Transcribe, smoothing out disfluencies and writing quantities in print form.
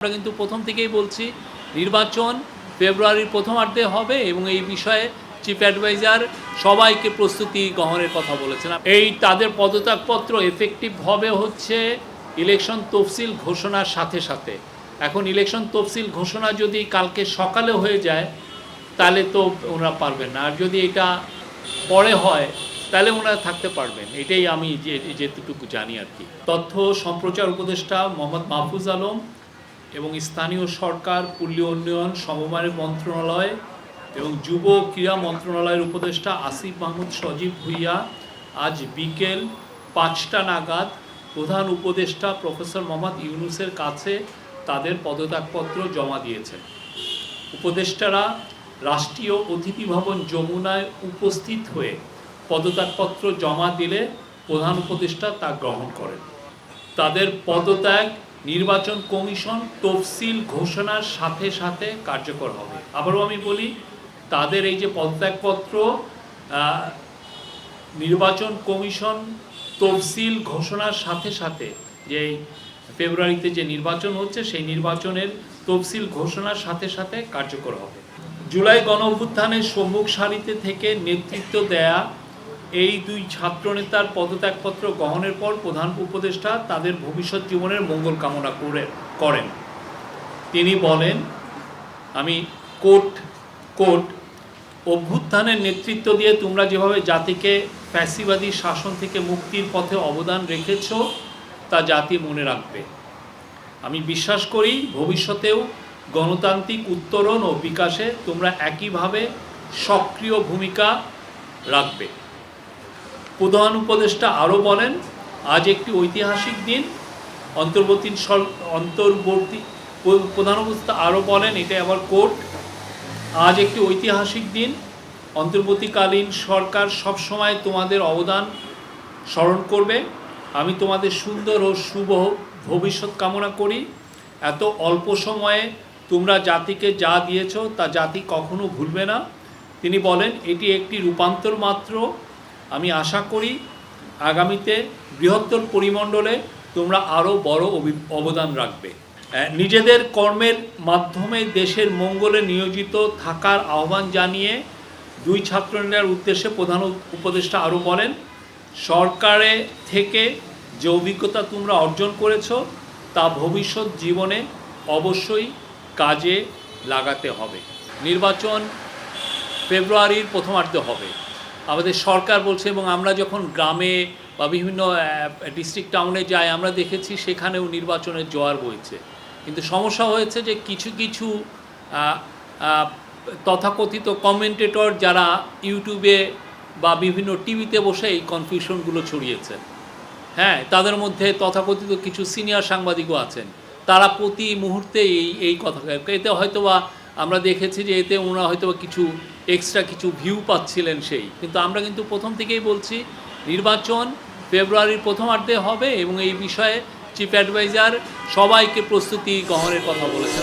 আমরা কিন্তু প্রথম থেকেই বলছি নির্বাচন ফেব্রুয়ারির প্রথমার্ধে হবে এবং এই বিষয়ে চিফ অ্যাডভাইজার সবাইকে প্রস্তুতি গ্রহণের কথা বলেছেন। এই তাদের পদত্যাগপত্র এফেক্টিভ হবে হচ্ছে ইলেকশন তফসিল ঘোষণার সাথে সাথে। এখন ইলেকশন তফসিল ঘোষণা যদি কালকে সকালে হয়ে যায় তাহলে তো ওনারা পারবেন না, আর যদি এটা পরে হয় তাহলে ওনারা থাকতে পারবেন। এটাই আমি যেটুকু জানি আর কি। তথ্য সম্প্রচার উপদেষ্টা মোহাম্মদ মাহফুজ আলম এবং স্থানীয় সরকার, পল্লী উন্নয়ন, সমবায় মন্ত্রণালয় এবং যুব ক্রীড়া মন্ত্রণালয়ের উপদেষ্টা আসিফ মাহমুদ সজীব ভুইয়া আজ বিকেল 5টা নাগাদ প্রধান উপদেষ্টা প্রফেসর মোহাম্মদ ইউনূসের কাছে তাদের পদত্যাগপত্র জমা দিয়েছেন। উপদেষ্টারা রাষ্ট্রীয় অতিথি ভবন যমুনায় উপস্থিত হয়ে পদত্যাগপত্র জমা দিলে প্রধান উপদেষ্টা তা গ্রহণ করেন। তাদের পদত্যাগ নির্বাচন কমিশন তফসিল ঘোষণার সাথে সাথে কার্যকর হবে। আবারও আমি বলি, তাদের এই যে পদত্যাগপত্র নির্বাচন কমিশন তফসিল ঘোষণার সাথে সাথে, যে ফেব্রুয়ারিতে যে নির্বাচন হচ্ছে সেই নির্বাচনের তফসিল ঘোষণার সাথে সাথে কার্যকর হবে। জুলাই গণঅভ্যুত্থানের সম্মুখ সারিতে থেকে নেতৃত্ব দেয়া এই দুই ছাত্রনেতার পদত্যাগপত্র গ্রহণের পর প্রধান উপদেষ্টা তাদের ভবিষ্যৎ জীবনের মঙ্গল কামনা করেন। তিনি বলেন, আমি কোট অভ্যুত্থানের নেতৃত্ব দিয়ে তোমরা যেভাবে জাতিকে ফ্যাসিবাদী শাসন থেকে মুক্তির পথে অবদান রেখেছ তা জাতি মনে রাখবে। আমি বিশ্বাস করি ভবিষ্যতেও গণতান্ত্রিক উত্তরণ ও বিকাশে তোমরা একইভাবে সক্রিয় ভূমিকা রাখবে। প্রধান উপদেষ্টা আরও বলেন, আজ একটি ঐতিহাসিক দিন। প্রধান উপদেষ্টা আরও বলেন, এটা আবার কোর্ট, আজ একটি ঐতিহাসিক দিন। অন্তর্বর্তীকালীন সরকার সবসময় তোমাদের অবদান স্মরণ করবে। আমি তোমাদের সুন্দর ও শুভ ভবিষ্যৎ কামনা করি। এত অল্প সময়ে তোমরা জাতিকে যা দিয়েছ তা জাতি কখনো ভুলবে না। তিনি বলেন, এটি একটি রূপান্তর মাত্র। আমি আশা করি আগামীতে বৃহত্তর পরিমণ্ডলে তোমরা আরও বড় অবদান রাখবে। নিজেদের কর্মের মাধ্যমে দেশের মঙ্গলে নিয়োজিত থাকার আহ্বান জানিয়ে দুই ছাত্রনেতার উদ্দেশ্যে প্রধান উপদেষ্টা আরও বলেন, সরকারে থেকে যে অভিজ্ঞতা তোমরা অর্জন করেছ তা ভবিষ্যৎ জীবনে অবশ্যই কাজে লাগাতে হবে। নির্বাচন ফেব্রুয়ারির প্রথমার্ধে হবে আমাদের সরকার বলছে, এবং আমরা যখন গ্রামে বা বিভিন্ন ডিস্ট্রিক্ট টাউনে যাই আমরা দেখেছি সেখানেও নির্বাচনের জোয়ার বইছে। কিন্তু সমস্যা হয়েছে যে কিছু তথাকথিত কমেন্টেটর যারা ইউটিউবে বা বিভিন্ন টিভিতে বসে এই কনফিউশনগুলো ছড়িয়েছে, হ্যাঁ, তাদের মধ্যে তথাকথিত কিছু সিনিয়র সাংবাদিকও আছেন। তারা প্রতি মুহূর্তে এই কথা, এতে হয়তোবা আমরা দেখেছি যে এতে ওনারা হয়তোবা কিছু এক্সট্রা কিছু ভিউ পাচ্ছিলেন কিন্তু আমরা কিন্তু প্রথম থেকেই বলছি নির্বাচন ফেব্রুয়ারির প্রথমার্ধে হবে এবং এই বিষয়ে চিফ অ্যাডভাইজার সবাইকে প্রস্তুতি গ্রহণের কথা বলেছেন।